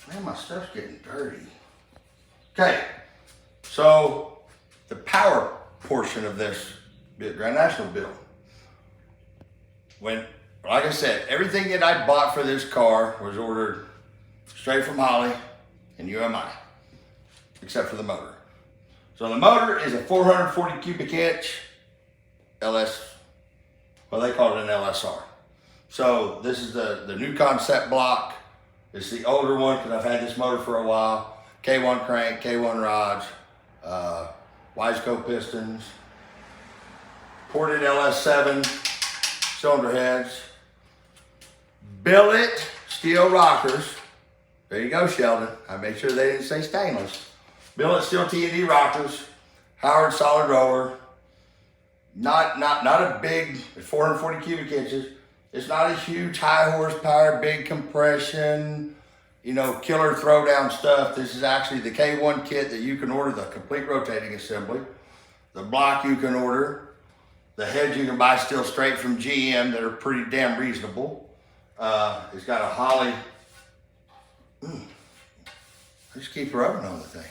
Man, my stuff's getting dirty. Okay, so the power portion of this Grand National bill. When, like I said, everything that I bought for this car was ordered straight from Holley and UMI, except for the motor. So the motor is a 440 cubic inch LS, well, they call it an LSR. So this is the new concept block. It's the older one because I've had this motor for a while. K1 crank, K1 rods, Wiseco pistons, ported LS7 cylinder heads, billet steel rockers. There you go, Sheldon. I made sure they didn't say stainless. Billet steel T&D rockers, Howard solid roller. Not a big 440 cubic inches. It's not a huge high horsepower, big compression, you know, killer throwdown stuff. This is actually the K1 kit that you can order, the complete rotating assembly. The block you can order. The heads you can buy still straight from GM that are pretty damn reasonable. It's got a Holley. I just keep rubbing on the thing.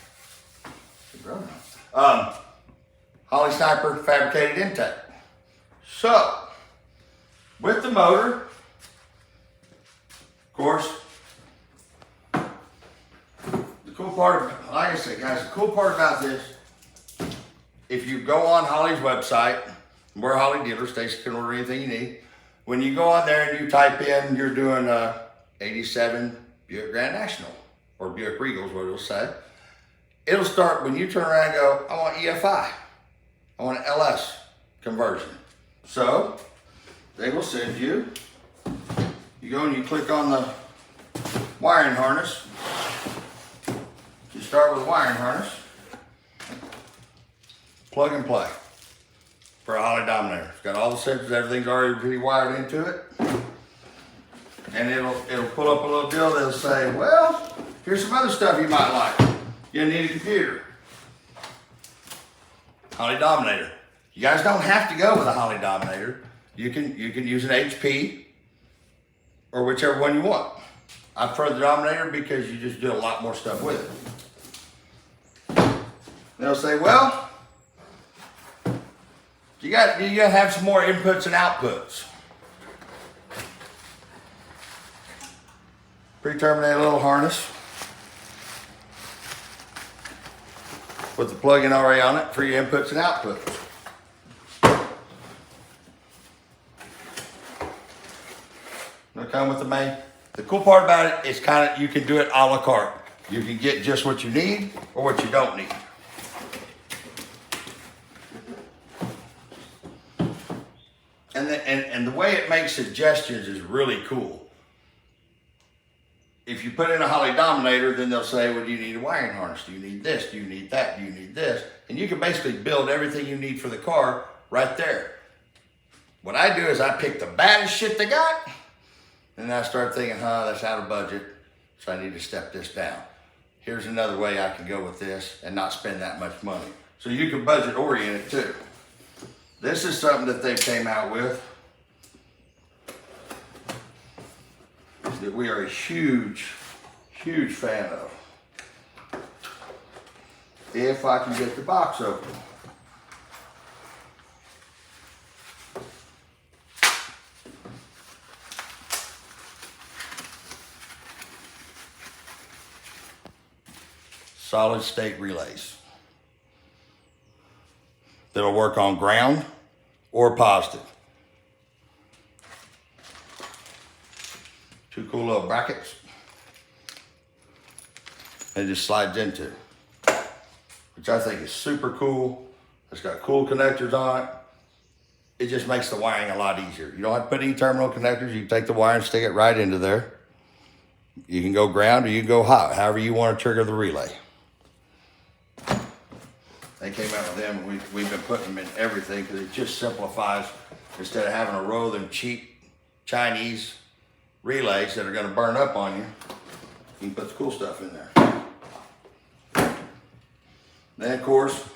Keep rubbing on. Holley Sniper fabricated intake. So, with the motor, of course, the cool part, like I said, guys, the cool part about this, if you go on Holley's website, we're a Holley dealer, Stacy can order anything you need. When you go on there and you type in, you're doing a 87 Buick Grand National, or Buick Regal is what it'll say. It'll start, when you turn around and go, I want EFI. I want an LS conversion. So, they will send you, you go and you click on the wiring harness. You start with the wiring harness. Plug and play for a Holley Dominator. It's got all the sensors, everything's already pre-wired into it. And it'll pull up a little deal that'll say, well, here's some other stuff you might like. You need a computer. Holley Dominator. You guys don't have to go with a Holley Dominator. You can use an HP or whichever one you want. I prefer the Dominator because you just do a lot more stuff with it. They'll say, well, you got to have some more inputs and outputs. Pre-terminated little harness with the plug-in already on it for your inputs and outputs. They'll come with the main. The cool part about it is kind of, you can do it a la carte. You can get just what you need or what you don't need. And the way it makes suggestions is really cool. If you put in a Holley Dominator, then they'll say, well, do you need a wiring harness? Do you need this? Do you need that? Do you need this? And you can basically build everything you need for the car right there. What I do is I pick the baddest shit they got, and then I start thinking, that's out of budget, so I need to step this down. Here's another way I can go with this and not spend that much money. So you can budget orient it too. This is something that they came out with that we are a huge, huge fan of. If I can get the box open. Solid state relays that'll work on ground or positive. Two cool little brackets. It just slides into, which I think is super cool. It's got cool connectors on it. It just makes the wiring a lot easier. You don't have to put any terminal connectors. You can take the wire and stick it right into there. You can go ground or you can go hot, however you want to trigger the relay. They came out with them, and we've been putting them in everything because it just simplifies. Instead of having a row of them cheap Chinese relays that are going to burn up on you, you can put the cool stuff in there. Then, of course,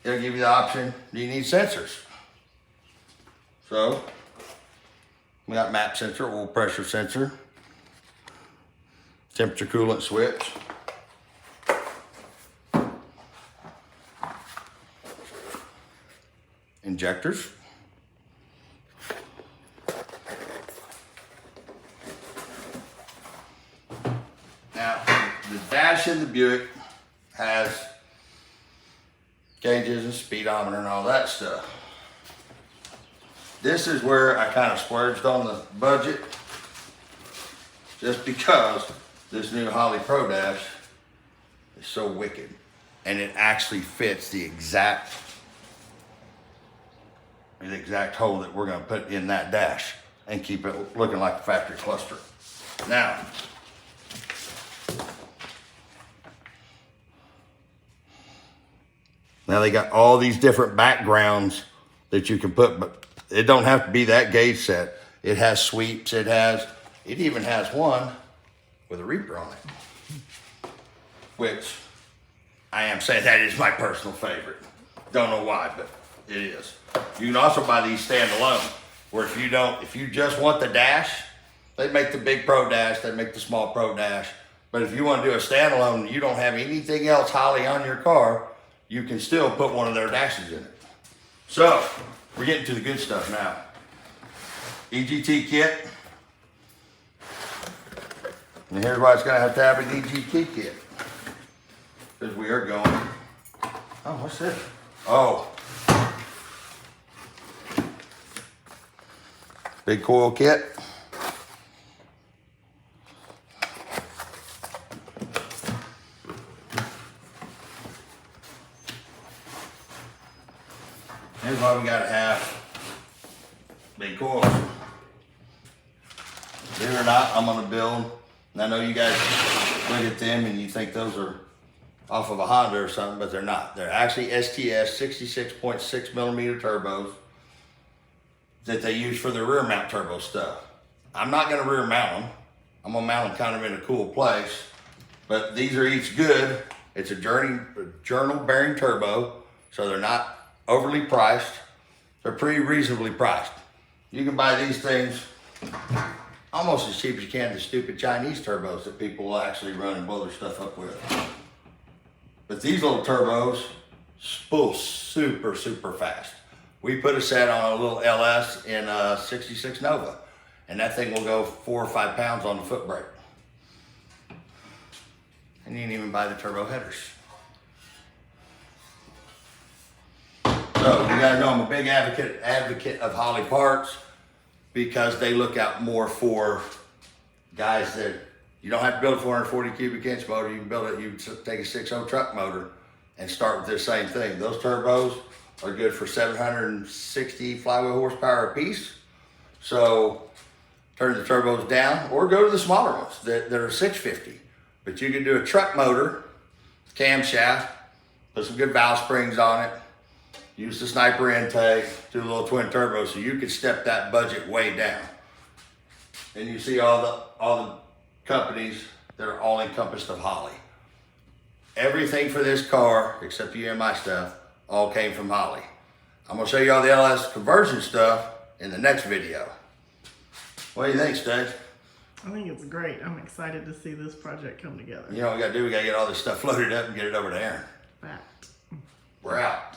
it'll give you the option, do you need sensors? So, we got map sensor, oil pressure sensor, temperature coolant switch. Injectors. Now, the dash in the Buick has gauges and speedometer and all that stuff. This is where I kind of splurged on the budget, just because this new Holley Pro Dash is so wicked, and it actually fits the exact hole that we're going to put in that dash and keep it looking like a factory cluster. Now, they got all these different backgrounds that you can put, but it don't have to be that gauge set. It has sweeps. It even has one with a Reaper on it, which I am saying that is my personal favorite. Don't know why, but it is. You can also buy these standalone, where if you just want the dash, they make the big Pro Dash, they make the small Pro Dash. But if you want to do a standalone and you don't have anything else Holley on your car, you can still put one of their dashes in it. So, we're getting to the good stuff now. Egt Kit. And here's why it's going to have an Egt Kit. Because we are going, oh, what's this? Oh. Big coil kit. Here's why we gotta have big coils. Believe it or not, I'm gonna build, and I know you guys look at them and you think those are off of a Honda or something, but they're not. They're actually STS 66.6 millimeter turbos that they use for their rear mount turbo stuff. I'm not gonna rear mount them. I'm gonna mount them kind of in a cool place, but these are each good. It's a journal bearing turbo, so they're not overly priced. They're pretty reasonably priced. You can buy these things almost as cheap as you can the stupid Chinese turbos that people will actually run and blow their stuff up with. But these little turbos spool super, super fast. We put a set on a little LS in a 66 Nova, and that thing will go 4 or 5 pounds on the foot brake. And you didn't even buy the turbo headers. So you guys know I'm a big advocate of Holley parts, because they look out more for guys that you don't have to build a 440 cubic inch motor. You can build it, you take a 6.0 truck motor and start with this same thing. Those turbos are good for 760 flywheel horsepower a piece. So turn the turbos down or go to the smaller ones that are 650. But you can do a truck motor, camshaft, put some good valve springs on it, use the sniper intake, do a little twin turbo, so you could step that budget way down. And you see all the companies that are all encompassed of Holley. Everything for this car, except the UMI stuff, all came from Holley. I'm gonna show you all the LS conversion stuff in the next video. What do you think, Steve? I think it's great. I'm excited to see this project come together. You know what we gotta do? We gotta get all this stuff loaded up and get it over to Aaron. Fact. We're out.